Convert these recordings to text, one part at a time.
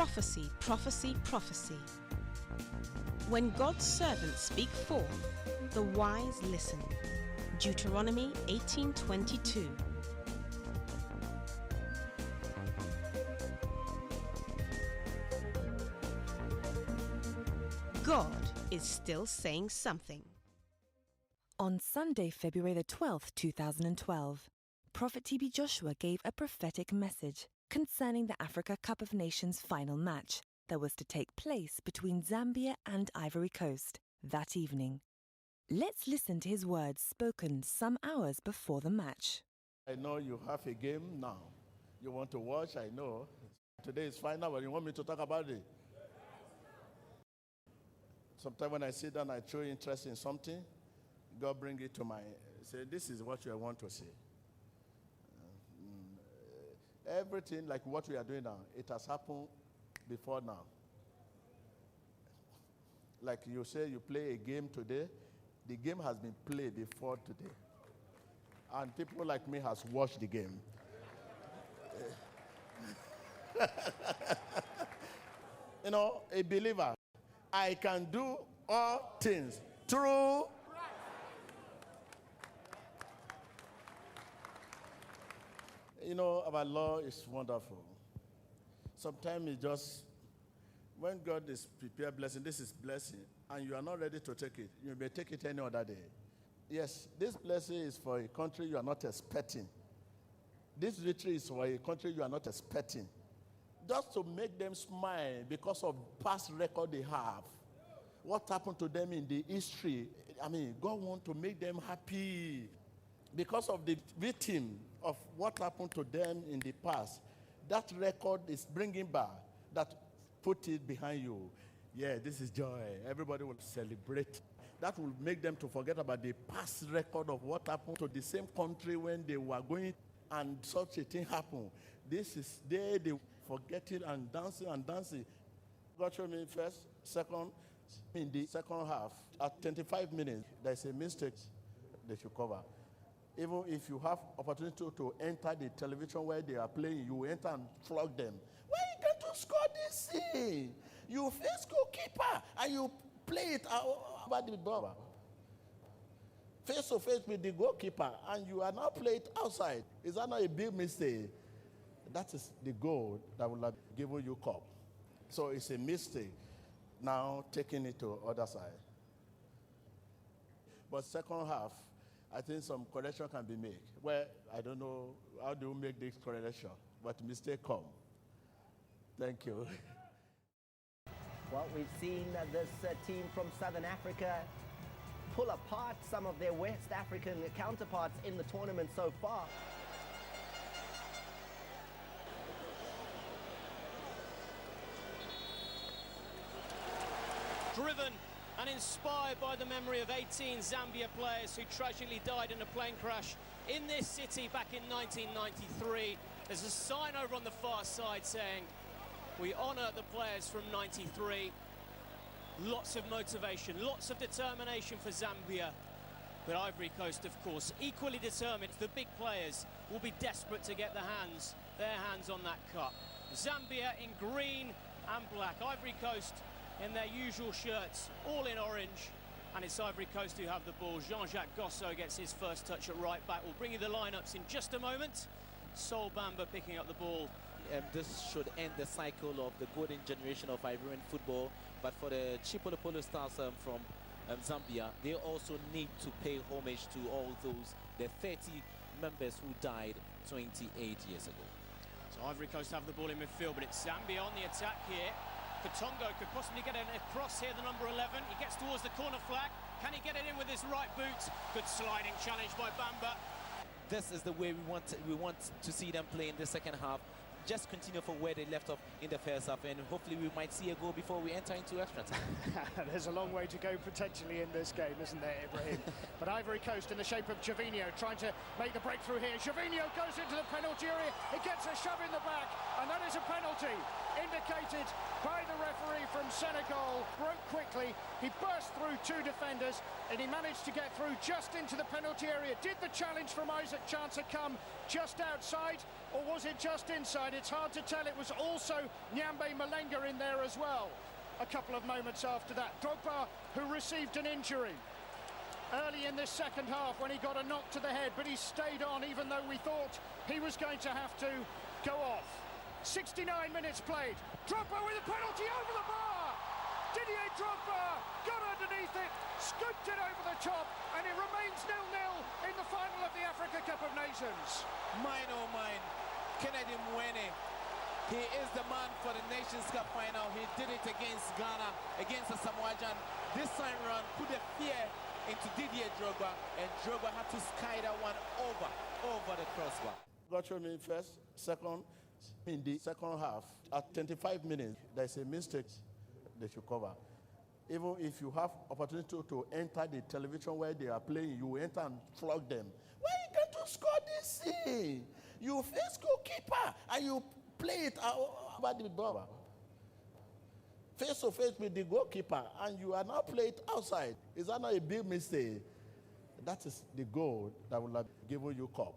Prophecy, prophecy, prophecy. When God's servants speak forth, the wise listen. Deuteronomy 18:22. God is still saying something. On Sunday, February the 12th, 2012, Prophet TB Joshua gave a prophetic message concerning the Africa Cup of Nations final match that was to take place between Zambia and Ivory Coast that evening. Let's listen to his words spoken some hours before the match. I know you have a game now. You want to watch, I know. Today is final, but you want me to talk about it? Sometimes when I sit down, I show interest in something. God bring it to my, say, this is what you want to see. Everything like what we are doing now, it has happened before now. Like you say, you play a game today, the game has been played before today. And people like me has watched the game. You know, a believer, I can do all things through You know, our law is wonderful. Sometimes it just, when God is prepared blessing, this is blessing, and you are not ready to take it, you may take it any other day. Yes, this blessing is for a country you are not expecting. This victory is for a country you are not expecting. Just to make them smile because of past record they have. What happened to them in the history, I mean, God wants to make them happy. Because of the victim of what happened to them in the past, that record is bringing back, that put it behind you. Yeah, this is joy. Everybody will celebrate. That will make them to forget about the past record of what happened to the same country when they were going and such a thing happened. This is they forget it and dancing. God showed me first, second, in the second half, at 25 minutes, there's a mistake they should cover. Even if you have opportunity to enter the television where they are playing, you enter and flog them. Why you got to score this thing? You face goalkeeper and you play it over the ball. Face to face with the goalkeeper and you are now playing it outside. Is that not a big mistake? That is the goal that will have given you cup. So it's a mistake. Now taking it to other side. But second half, I think some correction can be made. Well, I don't know how do you make this correction, but mistake come. Thank you. Well, we've seen this team from Southern Africa pull apart some of their West African counterparts in the tournament so far. Driven and inspired by the memory of 18 Zambia players who tragically died in a plane crash in this city back in 1993. There's a sign over on the far side saying, we honour the players from 93. Lots of motivation, lots of determination for Zambia. But Ivory Coast, of course, equally determined. The big players will be desperate to get their hands on that cup. Zambia in green and black. Ivory Coast in their usual shirts, all in orange, and it's Ivory Coast who have the ball. Jean-Jacques Gosso gets his first touch at right back. We'll bring you the lineups in just a moment. Sol Bamba picking up the ball. This should end the cycle of the golden generation of Ivorian football, but for the Chipolopolo Stars from Zambia, they also need to pay homage to all those, the 30 members who died 28 years ago. So Ivory Coast have the ball in midfield, but it's Zambia on the attack here. Katongo could possibly get it across here, the number 11. He gets towards the corner flag. Can he get it in with his right boot? Good sliding challenge by Bamba. This is the way we want to see them play in the second half. Just continue from where they left off in the first half, and hopefully we might see a goal before we enter into extra time. There's a long way to go potentially in this game, isn't there, Ibrahim? But Ivory Coast in the shape of Gervinho trying to make the breakthrough here. Gervinho goes into the penalty area. He gets a shove in the back, and that is a penalty. indicated by the referee from Senegal, broke quickly. He burst through two defenders and he managed to get through just into the penalty area. Did the challenge from Isaac Chancer come just outside, or was it just inside? It's hard to tell. It was also Nyambe Malenga in there as well. A couple of moments after that, Drogba, who received an injury early in this second half when he got a knock to the head, but he stayed on even though we thought he was going to have to go off. 69 minutes played. Drogba with a penalty over the bar. Didier Drogba got underneath it, scooped it over the top, and it remains 0-0 in the final of the Africa Cup of Nations. Mine, oh mine, Kennedy Mwene. He is the man for the Nations Cup final. He did it against Ghana, against the Samoajan. This time round, put a fear into Didier Drogba, and Drogba had to sky that one over the crossbar. God showed me first, second, in the second half, at 25 minutes, there's a mistake they should cover. Even if you have opportunity to enter the television where they are playing, you enter and flog them. Why you going to score this thing? You face goalkeeper and you play it over the ball. Face to face with the goalkeeper, and you are now playing it outside. Is that not a big mistake? That is the goal that will have given you cup.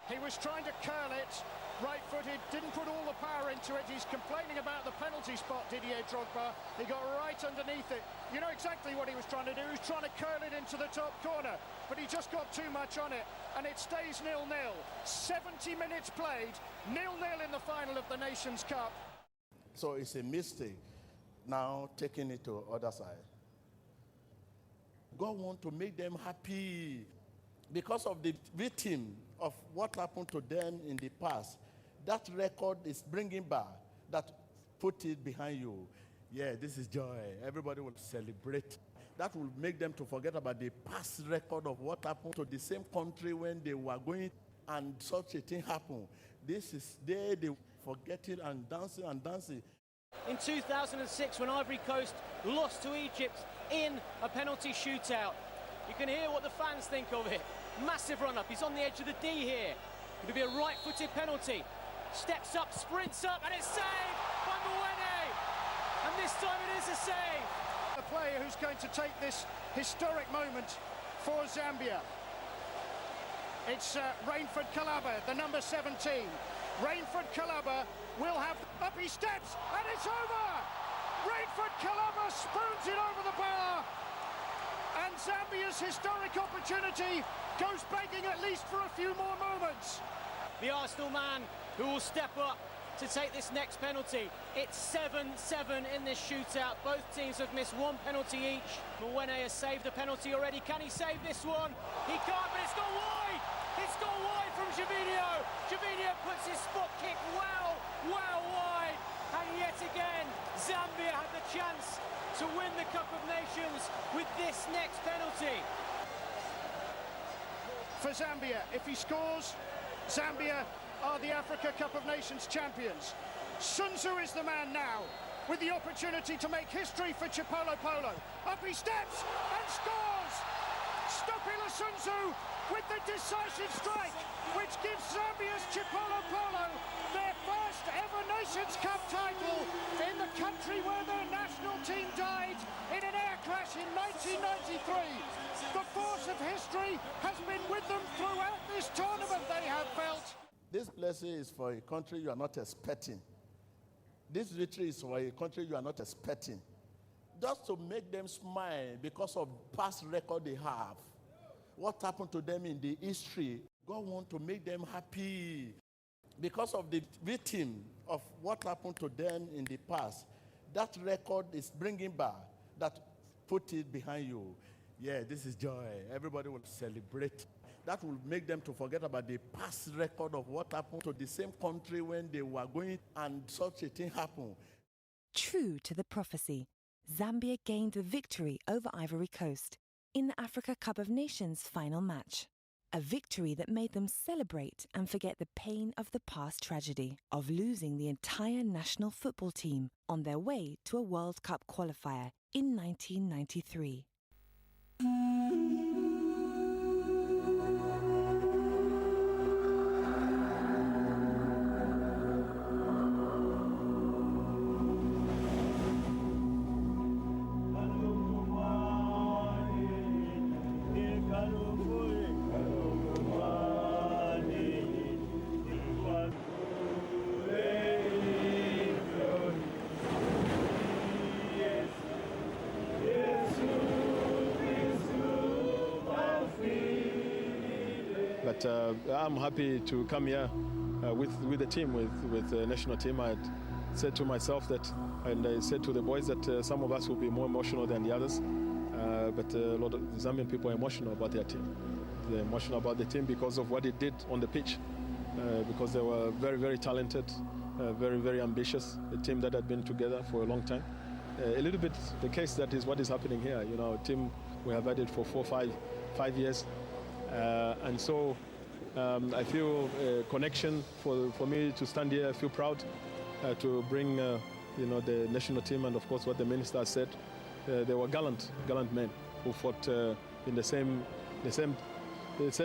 He was trying to curl it, right-footed, didn't put all the power into it. He's complaining about the penalty spot, Didier Drogba. He got right underneath it. You know exactly what he was trying to do. He was trying to curl it into the top corner, but he just got too much on it, and it stays 0-0. 70 minutes played, 0-0 in the final of the Nations Cup. So it's a mistake. Now taking it to the other side. God wants to make them happy because of the victim of what happened to them in the past. That record is bringing back. That put it behind you. Yeah, this is joy. Everybody will celebrate. That will make them to forget about the past record of what happened to the same country when they were going and such a thing happened. This is there they forget it and dancing and dancing. In 2006, when Ivory Coast lost to Egypt in a penalty shootout, you can hear what the fans think of it. Massive run-up. He's on the edge of the D here. It'll be a right-footed penalty. Steps up, sprints up, and it's saved by Mwene. And this time it is a save. A player who's going to take this historic moment for Zambia. It's Rainford Kalaba, the number 17. Rainford Kalaba will have... Up he steps, and it's over! Rainford Kalaba spoons it over the bar. And Zambia's historic opportunity goes begging at least for a few more moments. The Arsenal man who will step up to take this next penalty. It's 7-7 in this shootout. Both teams have missed one penalty each. Mwene has saved a penalty already. Can he save this one? He can't, but it's gone wide! It's gone wide from Javinho. Javinho puts his spot kick well wide. And yet again, Zambia had the chance to win the Cup of Nations with this next penalty. For Zambia, if he scores, Zambia are the Africa Cup of Nations champions. Sun Tzu is the man now, with the opportunity to make history for Chipolo Polo. Up he steps and scores! Stopila Sun Tzu with the decisive strike, which gives Zambia's Chipolo Polo their first ever Nations Cup title in the country where their national team died in an air crash in 1993. The force of history has been with them throughout this tournament, they have felt. This blessing is for a country you are not expecting. This victory is for a country you are not expecting. Just to make them smile because of past record they have. What happened to them in the history. God wants to make them happy because of the victim of what happened to them in the past. That record is bringing back. That put it behind you. Yeah, this is joy. Everybody will celebrate. That will make them to forget about the past record of what happened to the same country when they were going and such a thing happened. True to the prophecy, Zambia gained the victory over Ivory Coast in the Africa Cup of Nations final match. A victory that made them celebrate and forget the pain of the past tragedy of losing the entire national football team on their way to a World Cup qualifier in 1993. But I'm happy to come here with the team, with the national team. I had said to myself that, and I said to the boys that some of us will be more emotional than the others. But a lot of Zambian people are emotional about their team. They're emotional about the team because of what it did on the pitch, because they were very, very talented, very, very ambitious, a team that had been together for a long time. A little bit the case that is what is happening here. You know, a team we have had it for 5 years. And so I feel a connection for me to stand here. I feel proud to bring you know, the national team, and of course what the minister said. They were gallant men who fought in the same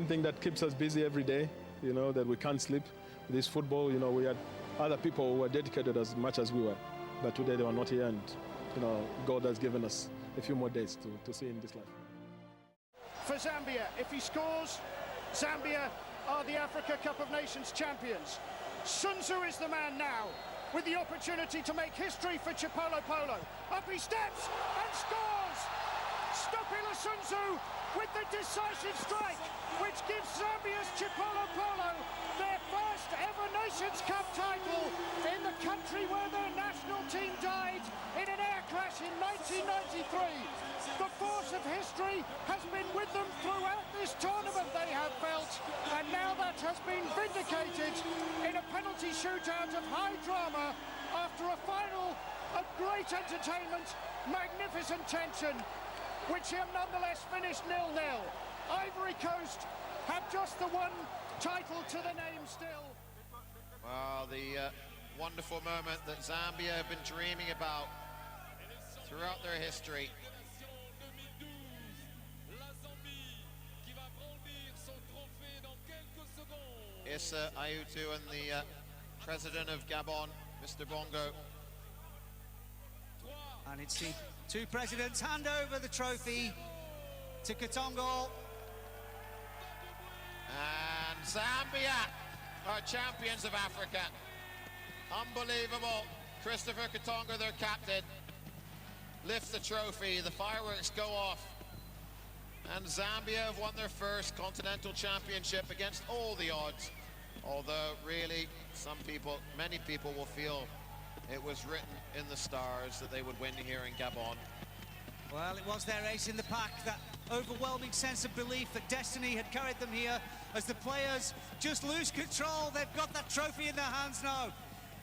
thing that keeps us busy every day. You know, that we can't sleep. This football, you know, we had other people who were dedicated as much as we were, but today they were not here, and you know, God has given us a few more days to see in this life. For Zambia, if he scores, Zambia are the Africa Cup of Nations champions. Sun Tzu is the man now, with the opportunity to make history for Chipolo Polo. Up he steps and scores! Stopila Sun Tzu with the decisive strike, which gives Zambia's Chipolo Polo their first ever Nations Cup title in the country where their national team died in an air crash in 1993. The force of history has been with them throughout this tournament, they have felt, and now that has been vindicated in a penalty shootout of high drama after a final of great entertainment, magnificent tension, which nonetheless finished 0-0. Ivory Coast have just the one title to the name still. Well, the wonderful moment that Zambia have been dreaming about throughout their history. Issa Ayutu and the president of Gabon, Mr. Bongo. And it's the two presidents hand over the trophy to Katongo. And Zambia are champions of Africa. Unbelievable. Christopher Katongo, their captain, lifts the trophy. The fireworks go off. And Zambia have won their first continental championship against all the odds. Although, really, many people will feel it was written in the stars that they would win here in Gabon. Well, it was their ace in the pack, that overwhelming sense of belief that destiny had carried them here. As the players just lose control, they've got that trophy in their hands now.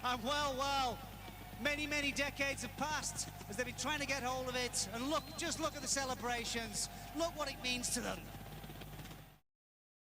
And well, many decades have passed as they've been trying to get hold of it. And just look at the celebrations. Look what it means to them.